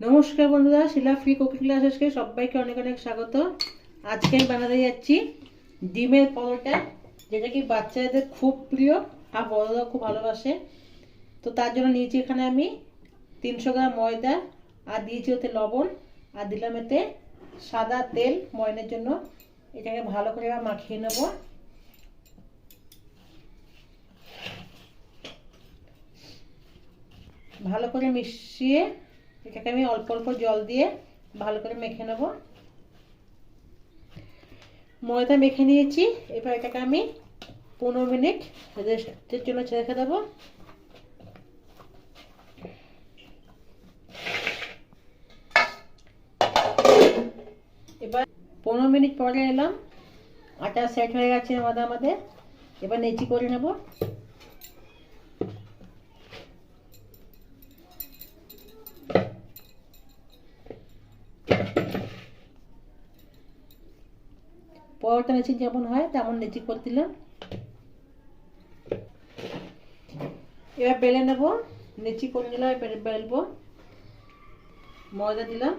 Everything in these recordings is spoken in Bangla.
নমস্কার বন্ধুরা, শিলা ফ্রি কুকিং ক্লাসে সবাইকে অনেক অনেক স্বাগত। আজকে আমি বানাতে যাচ্ছি ডিমের পরোটা, যেটা কি বাচ্চাদের খুব প্রিয় আর বড়রা খুব ভালোবাসে। তো তার জন্য নিয়েছি এখানে আমি 300 গ্রাম ময়দা, আর দিয়েছি ওতে লবণ, আর দিলাম এতে সাদা তেল ময়নের জন্য। এটাকে ভালো করে মাখিয়ে নেব। ভালো করে মিশিয়ে এটাকে আমি অল্প অল্প জল দিয়ে ভালো করে মেখে নেব। ময়দা মেখে নিয়েছি, এবার এটাকে আমি 15 মিনিট রেস্টের জন্য রেখে দেবো। এবার 15 মিনিট পরে এলাম, আটা সেট হয়ে গেছে আমাদের। এবার নেচি করে নেব। পরোটা নেচি যেমন হয় তেমন নেচি করে দিলাম। এবার বেলে নেব। নেচি করে নিলাম, এবার বেলবো। ময়দা দিলাম,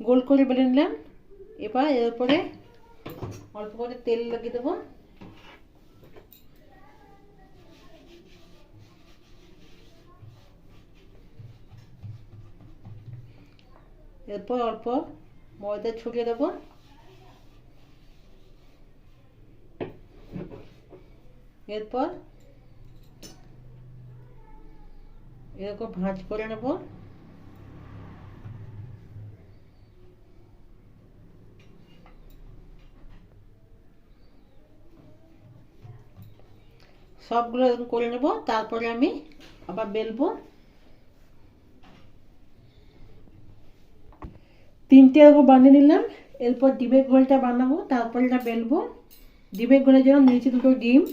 গোল করে বেলে নিলাম। এবার এর উপরে অল্প করে তেল লাগিয়ে দেবো। এরপর অল্প ময়দা ছড়িয়ে দেবো। এরপর এরকম ভাঁজ করে নেব। সবগুলো এরকম করে নেব, তারপরে আমি আবার বেলবো। 3টে এরকম বানিয়ে নিলাম। এরপর ডিমের গোলটা বানাবো, তারপরে এটা বেলবো। ডিমের গোলের জন্য নিয়েছি 2টো ডিম।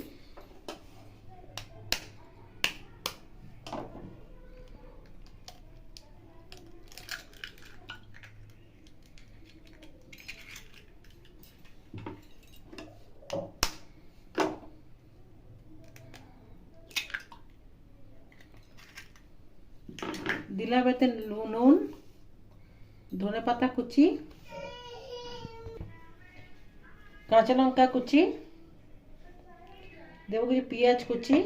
দিলাম এতে নুন, ধনেপাতা কুচি, কাঁচা লঙ্কা কুচি, দেবো কিছু পেঁয়াজ কুচি,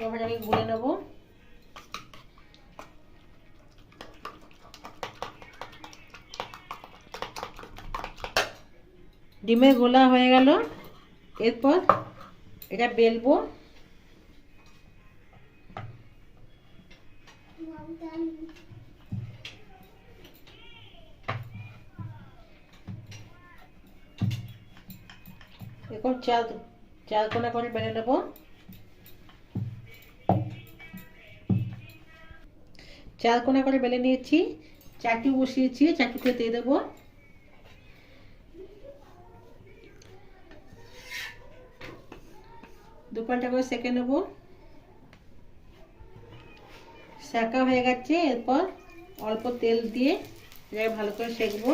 এবার আমি গুলে নেব। ডিমের গোলা হয়ে গেল। এরপর এটা বেলবো। এরকম চার কোনা করে বেলে নেব। চার কোনা করে বেলে নিয়েছি। চাটু বসিয়েছি, চাটুতে দিয়ে দেবো। দুপালটা করে সেঁকে নেব। সেঁকা হয়ে গেছে। এরপর অল্প তেল দিয়ে এটাকে ভালো করে সেঁকবো।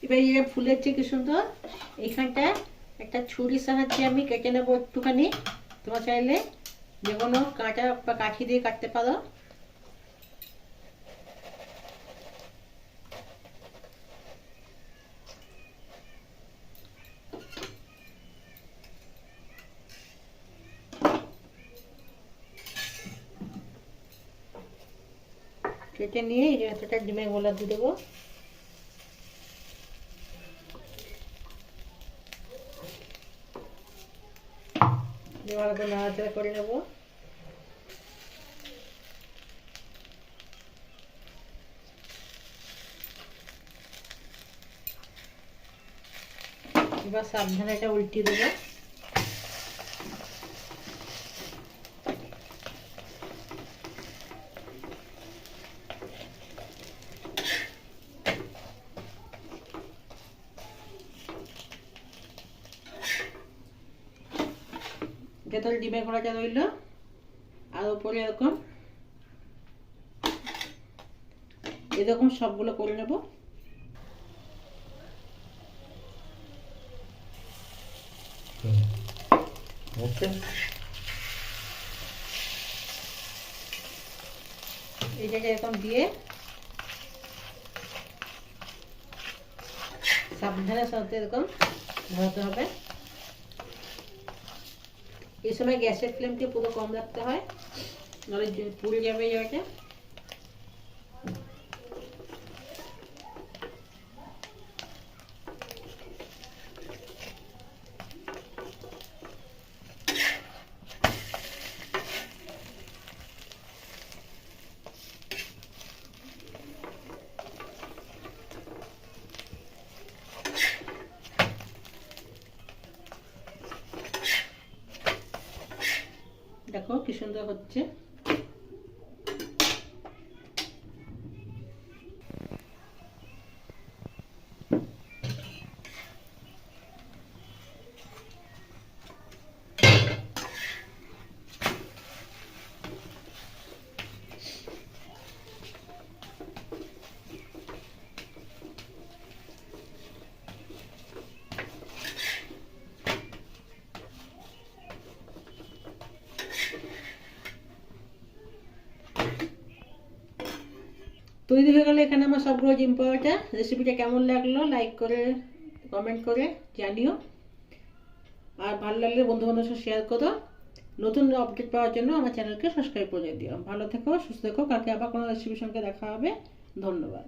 এবার এটা ফুলেছে কি সুন্দর। এইখানটা একটা ছুরির সাহায্যে আমি কেটে নেবো একটুখানি। তোমরা চাইলে যে কোনো কাঁটা বা কাঠি দিয়ে কাটতে পারো। কেটে নিয়ে এই যে এতটা ডিমের গোলা দিয়ে দেবো। ভালো করে নাড়াচাড়া করে নেবো। এবার সাবধানে এটা উল্টিয়ে দেবো। যত ডিমের গোলাটা রইল আর উপরে এরকম সবগুলো করে নেব। এইটাকে এরকম দিয়ে সাবধানে সাথে এরকম ধরাতে হবে। এই সময় গ্যাসের ফ্লেমকে পুরো কম রাখতে হয়, নাহলে পুড়ে যাবে জায়গাটা। দেখো কি সুন্দর হচ্ছে। তৈরি হয়ে গেল এখানে আমার সবগুলো ডিম পরোটা। রেসিপিটা কেমন লাগলো লাইক করে কমেন্ট করে জানিও, আর ভালো লাগলে বন্ধু বান্ধবের সাথে শেয়ার করো। নতুন আপডেট পাওয়ার জন্য আমার চ্যানেলকে সাবস্ক্রাইব করে দিও। ভালো থেকো, সুস্থ থেকো। কালকে আবার কোনো রেসিপির সঙ্গে দেখা হবে। ধন্যবাদ।